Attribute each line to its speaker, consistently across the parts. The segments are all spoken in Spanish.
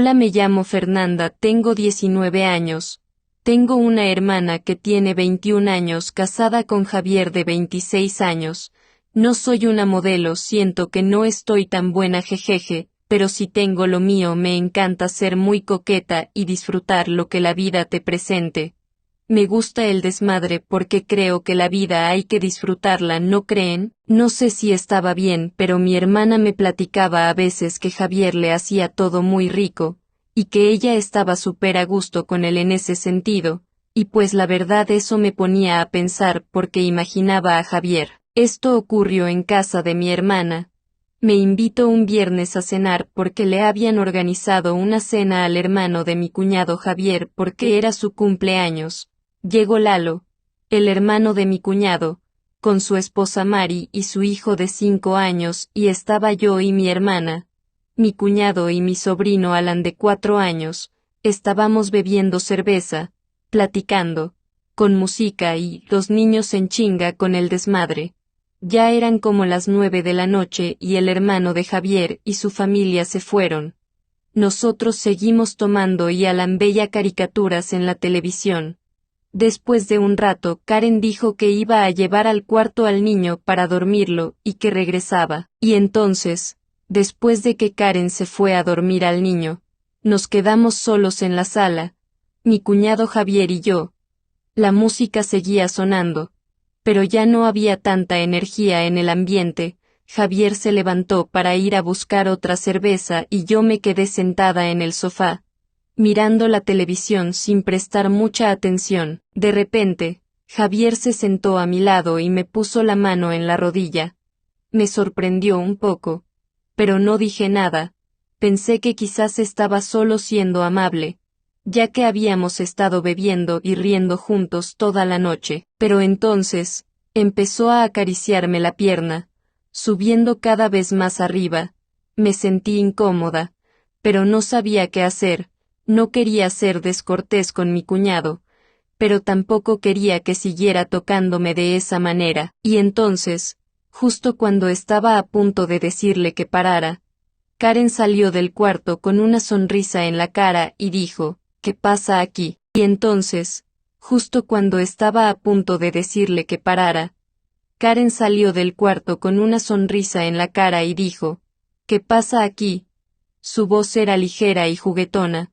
Speaker 1: Hola, me llamo Fernanda, tengo 19 años. Tengo una hermana que tiene 21 años, casada con Javier de 26 años. No soy una modelo, siento que no estoy tan buena, jejeje, pero si tengo lo mío, me encanta ser muy coqueta y disfrutar lo que la vida te presente. Me gusta el desmadre porque creo que la vida hay que disfrutarla, ¿no creen? No sé si estaba bien, pero mi hermana me platicaba a veces que Javier le hacía todo muy rico, y que ella estaba súper a gusto con él en ese sentido, y pues la verdad eso me ponía a pensar porque imaginaba a Javier. Esto ocurrió en casa de mi hermana. Me invitó un viernes a cenar porque le habían organizado una cena al hermano de mi cuñado Javier porque era su cumpleaños. Llegó Lalo, el hermano de mi cuñado, con su esposa Mari y su hijo de 5 años, y estaba yo y mi hermana, mi cuñado y mi sobrino Alan de 4 años. Estábamos bebiendo cerveza, platicando, con música y los niños en chinga con el desmadre. Ya eran como las 9 de la noche y el hermano de Javier y su familia se fueron. Nosotros seguimos tomando y Alan veía caricaturas en la televisión. Después de un rato, Karen dijo que iba a llevar al cuarto al niño para dormirlo y que regresaba. Y entonces, después de que Karen se fue a dormir al niño, nos quedamos solos en la sala, mi cuñado Javier y yo. La música seguía sonando, pero ya no había tanta energía en el ambiente. Javier se levantó para ir a buscar otra cerveza y yo me quedé sentada en el sofá, mirando la televisión sin prestar mucha atención. De repente, Javier se sentó a mi lado y me puso la mano en la rodilla. Me sorprendió un poco, pero no dije nada. Pensé que quizás estaba solo siendo amable, ya que habíamos estado bebiendo y riendo juntos toda la noche. Pero entonces, empezó a acariciarme la pierna, subiendo cada vez más arriba. Me sentí incómoda, pero no sabía qué hacer. No quería ser descortés con mi cuñado, pero tampoco quería que siguiera tocándome de esa manera. Y entonces, justo cuando estaba a punto de decirle que parara, Karen salió del cuarto con una sonrisa en la cara y dijo, ¿qué pasa aquí? Y entonces, justo cuando estaba a punto de decirle que parara, Karen salió del cuarto con una sonrisa en la cara y dijo, ¿qué pasa aquí? Su voz era ligera y juguetona,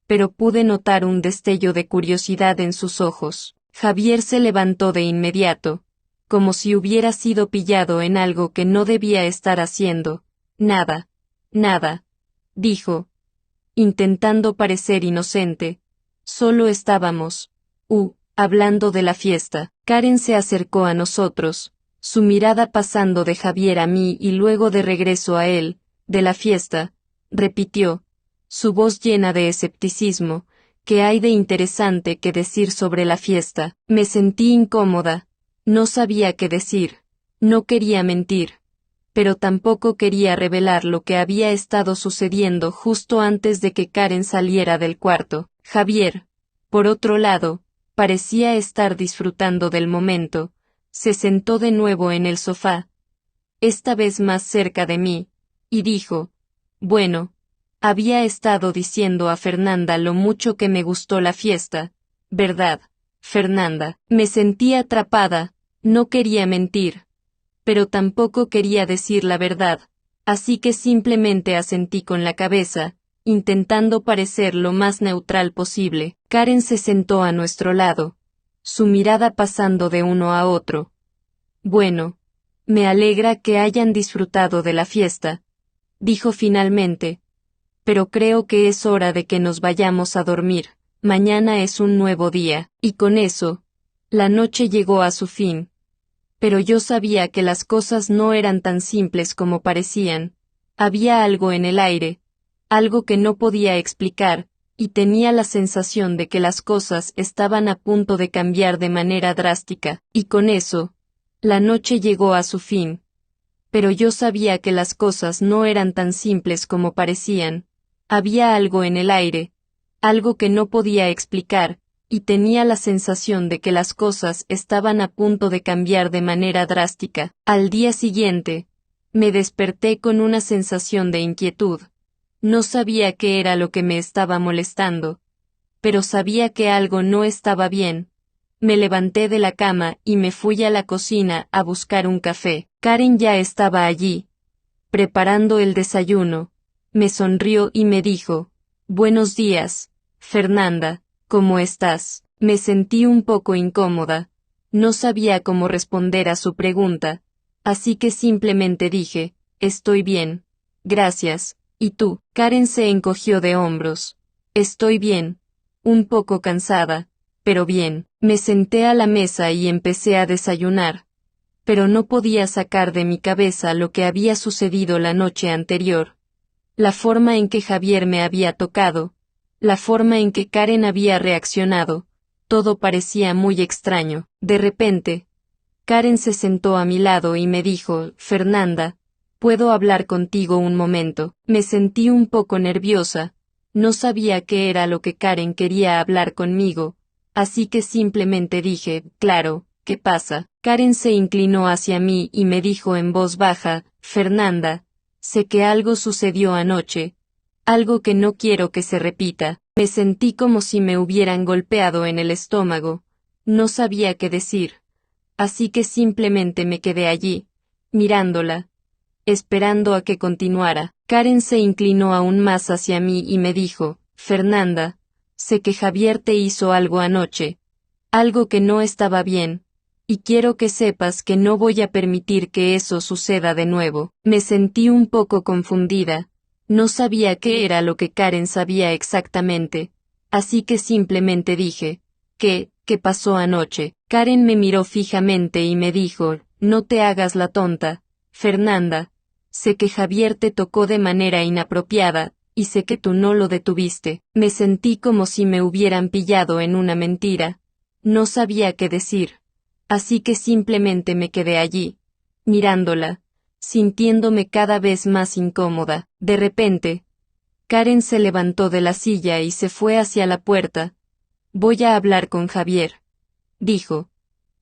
Speaker 1: pero pude notar un destello de curiosidad en sus ojos. Javier se levantó de inmediato, como si hubiera sido pillado en algo que no debía estar haciendo. Nada, dijo, intentando parecer inocente. Solo estábamos, hablando de la fiesta. Karen se acercó a nosotros, su mirada pasando de Javier a mí y luego de regreso a él. De la fiesta, repitió, su voz llena de escepticismo. ¿Qué hay de interesante que decir sobre la fiesta? Me sentí incómoda. No sabía qué decir. No quería mentir, pero tampoco quería revelar lo que había estado sucediendo justo antes de que Karen saliera del cuarto. Javier, por otro lado, parecía estar disfrutando del momento. Se sentó de nuevo en el sofá, esta vez más cerca de mí, y dijo, bueno, había estado diciendo a Fernanda lo mucho que me gustó la fiesta, ¿verdad, Fernanda? Me sentí atrapada, no quería mentir, pero tampoco quería decir la verdad, así que simplemente asentí con la cabeza, intentando parecer lo más neutral posible. Karen se sentó a nuestro lado, su mirada pasando de uno a otro. Bueno, me alegra que hayan disfrutado de la fiesta, dijo finalmente, pero creo que es hora de que nos vayamos a dormir. Mañana es un nuevo día. Y con eso, la noche llegó a su fin. Pero yo sabía que las cosas no eran tan simples como parecían. Había algo en el aire, algo que no podía explicar, y tenía la sensación de que las cosas estaban a punto de cambiar de manera drástica. Y con eso, la noche llegó a su fin. Pero yo sabía que las cosas no eran tan simples como parecían. Había algo en el aire, algo que no podía explicar, y tenía la sensación de que las cosas estaban a punto de cambiar de manera drástica. Al día siguiente, me desperté con una sensación de inquietud. No sabía qué era lo que me estaba molestando, pero sabía que algo no estaba bien. Me levanté de la cama y me fui a la cocina a buscar un café. Karen ya estaba allí, preparando el desayuno. Me sonrió y me dijo, «Buenos días, Fernanda, ¿cómo estás?». Me sentí un poco incómoda. No sabía cómo responder a su pregunta, así que simplemente dije, «Estoy bien. Gracias. ¿Y tú?». Karen se encogió de hombros. «Estoy bien. Un poco cansada, pero bien». Me senté a la mesa y empecé a desayunar, pero no podía sacar de mi cabeza lo que había sucedido la noche anterior. La forma en que Javier me había tocado, la forma en que Karen había reaccionado, todo parecía muy extraño. De repente, Karen se sentó a mi lado y me dijo, «Fernanda, ¿puedo hablar contigo un momento?». Me sentí un poco nerviosa, no sabía qué era lo que Karen quería hablar conmigo, así que simplemente dije, «Claro, ¿qué pasa?». Karen se inclinó hacia mí y me dijo en voz baja, «Fernanda, sé que algo sucedió anoche, algo que no quiero que se repita». Me sentí como si me hubieran golpeado en el estómago, no sabía qué decir, así que simplemente me quedé allí, mirándola, esperando a que continuara. Karen se inclinó aún más hacia mí y me dijo, «Fernanda, sé que Javier te hizo algo anoche, algo que no estaba bien, y quiero que sepas que no voy a permitir que eso suceda de nuevo». Me sentí un poco confundida, no sabía qué era lo que Karen sabía exactamente, así que simplemente dije, ¿Qué pasó anoche?». Karen me miró fijamente y me dijo, «No te hagas la tonta, Fernanda. Sé que Javier te tocó de manera inapropiada, y sé que tú no lo detuviste». Me sentí como si me hubieran pillado en una mentira. No sabía qué decir. Así que simplemente me quedé allí, mirándola, sintiéndome cada vez más incómoda. De repente, Karen se levantó de la silla y se fue hacia la puerta. «Voy a hablar con Javier», dijo,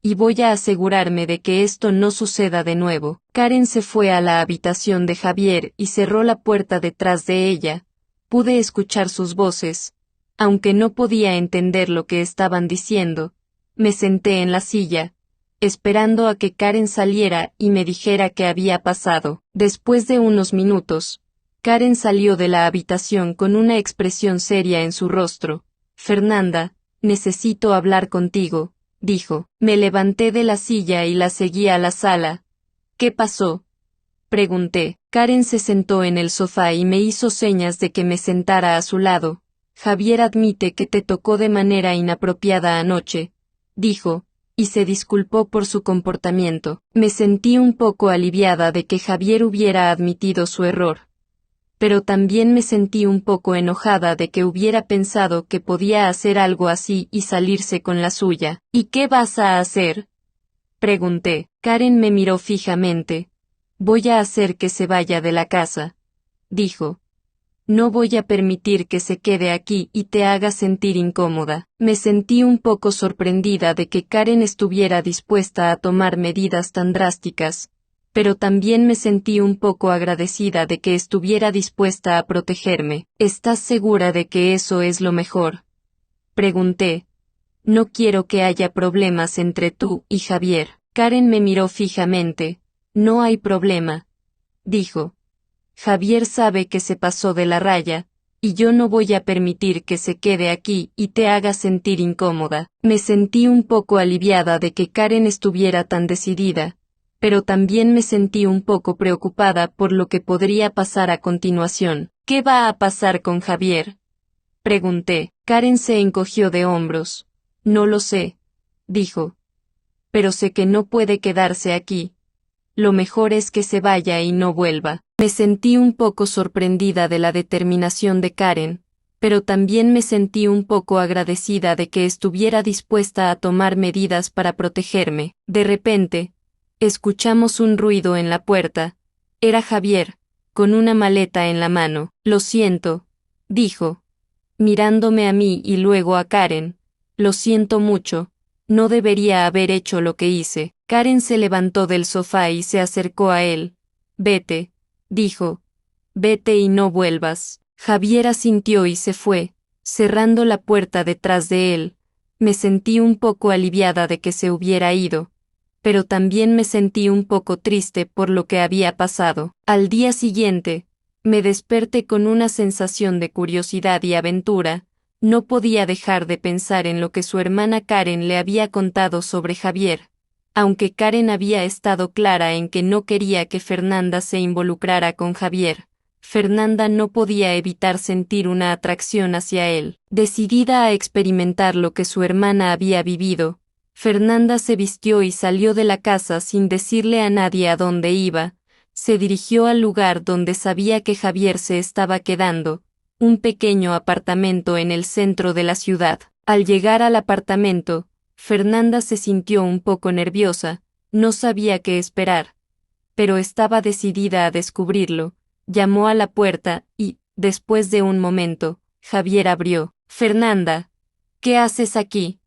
Speaker 1: «y voy a asegurarme de que esto no suceda de nuevo». Karen se fue a la habitación de Javier y cerró la puerta detrás de ella. Pude escuchar sus voces, aunque no podía entender lo que estaban diciendo. Me senté en la silla, esperando a que Karen saliera y me dijera qué había pasado. Después de unos minutos, Karen salió de la habitación con una expresión seria en su rostro. «Fernanda, necesito hablar contigo», dijo. Me levanté de la silla y la seguí a la sala. «¿Qué pasó?», pregunté. Karen se sentó en el sofá y me hizo señas de que me sentara a su lado. «Javier admite que te tocó de manera inapropiada anoche», dijo, y se disculpó por su comportamiento. Me sentí un poco aliviada de que Javier hubiera admitido su error, pero también me sentí un poco enojada de que hubiera pensado que podía hacer algo así y salirse con la suya. «¿Y qué vas a hacer?», pregunté. Karen me miró fijamente. «Voy a hacer que se vaya de la casa», dijo. «No voy a permitir que se quede aquí y te haga sentir incómoda». Me sentí un poco sorprendida de que Karen estuviera dispuesta a tomar medidas tan drásticas, pero también me sentí un poco agradecida de que estuviera dispuesta a protegerme. «¿Estás segura de que eso es lo mejor?», pregunté. «No quiero que haya problemas entre tú y Javier». Karen me miró fijamente. «No hay problema», dijo. «Javier sabe que se pasó de la raya, y yo no voy a permitir que se quede aquí y te haga sentir incómoda». Me sentí un poco aliviada de que Karen estuviera tan decidida, pero también me sentí un poco preocupada por lo que podría pasar a continuación. «¿Qué va a pasar con Javier?», pregunté. Karen se encogió de hombros. «No lo sé», dijo. «Pero sé que no puede quedarse aquí. Lo mejor es que se vaya y no vuelva». Me sentí un poco sorprendida de la determinación de Karen, pero también me sentí un poco agradecida de que estuviera dispuesta a tomar medidas para protegerme. De repente, escuchamos un ruido en la puerta. Era Javier, con una maleta en la mano. «Lo siento», dijo, mirándome a mí y luego a Karen. «Lo siento mucho, no debería haber hecho lo que hice». Karen se levantó del sofá y se acercó a él. «Vete», dijo. «Vete y no vuelvas». Javier asintió y se fue, cerrando la puerta detrás de él. Me sentí un poco aliviada de que se hubiera ido, pero también me sentí un poco triste por lo que había pasado. Al día siguiente, me desperté con una sensación de curiosidad y aventura. No podía dejar de pensar en lo que su hermana Karen le había contado sobre Javier. Aunque Karen había estado clara en que no quería que Fernanda se involucrara con Javier, Fernanda no podía evitar sentir una atracción hacia él. Decidida a experimentar lo que su hermana había vivido, Fernanda se vistió y salió de la casa sin decirle a nadie a dónde iba. Se dirigió al lugar donde sabía que Javier se estaba quedando, un pequeño apartamento en el centro de la ciudad. Al llegar al apartamento, Fernanda se sintió un poco nerviosa, no sabía qué esperar, pero estaba decidida a descubrirlo. Llamó a la puerta y, después de un momento, Javier abrió. «Fernanda, ¿qué haces aquí?»,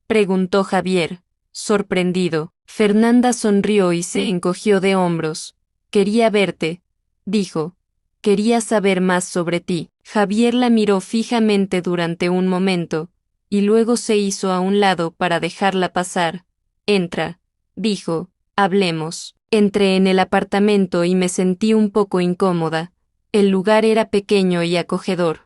Speaker 1: preguntó Javier, sorprendido. Fernanda sonrió y se encogió de hombros. «Quería verte», dijo. «Quería saber más sobre ti». Javier la miró fijamente durante un momento, y luego se hizo a un lado para dejarla pasar. «Entra», dijo, «hablemos». Entré en el apartamento y me sentí un poco incómoda. El lugar era pequeño y acogedor,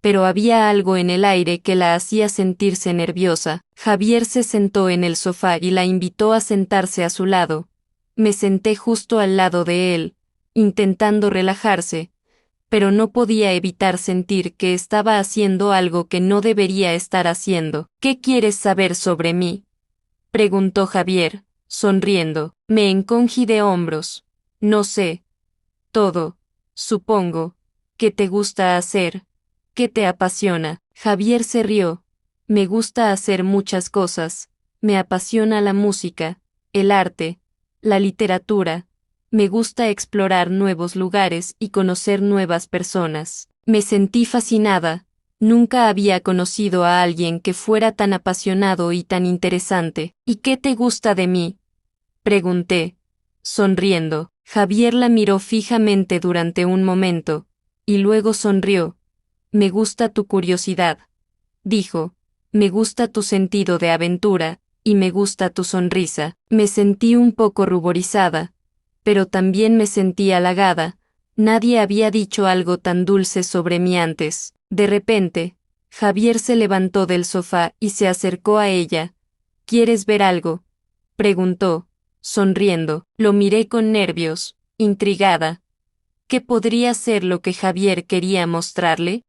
Speaker 1: pero había algo en el aire que la hacía sentirse nerviosa. Javier se sentó en el sofá y la invitó a sentarse a su lado. Me senté justo al lado de él, intentando relajarse, pero no podía evitar sentir que estaba haciendo algo que no debería estar haciendo. «¿Qué quieres saber sobre mí?», preguntó Javier, sonriendo. Me encogí de hombros. «No sé. Todo. Supongo. ¿Qué te gusta hacer? ¿Qué te apasiona?». Javier se rió. «Me gusta hacer muchas cosas. Me apasiona la música, el arte, la literatura. Me gusta explorar nuevos lugares y conocer nuevas personas». Me sentí fascinada. Nunca había conocido a alguien que fuera tan apasionado y tan interesante. «¿Y qué te gusta de mí?», pregunté, sonriendo. Javier la miró fijamente durante un momento, y luego sonrió. «Me gusta tu curiosidad», dijo. «Me gusta tu sentido de aventura, y me gusta tu sonrisa». Me sentí un poco ruborizada, pero también me sentí halagada. Nadie había dicho algo tan dulce sobre mí antes. De repente, Javier se levantó del sofá y se acercó a ella. «¿Quieres ver algo?», preguntó, sonriendo. Lo miré con nervios, intrigada. ¿Qué podría ser lo que Javier quería mostrarle?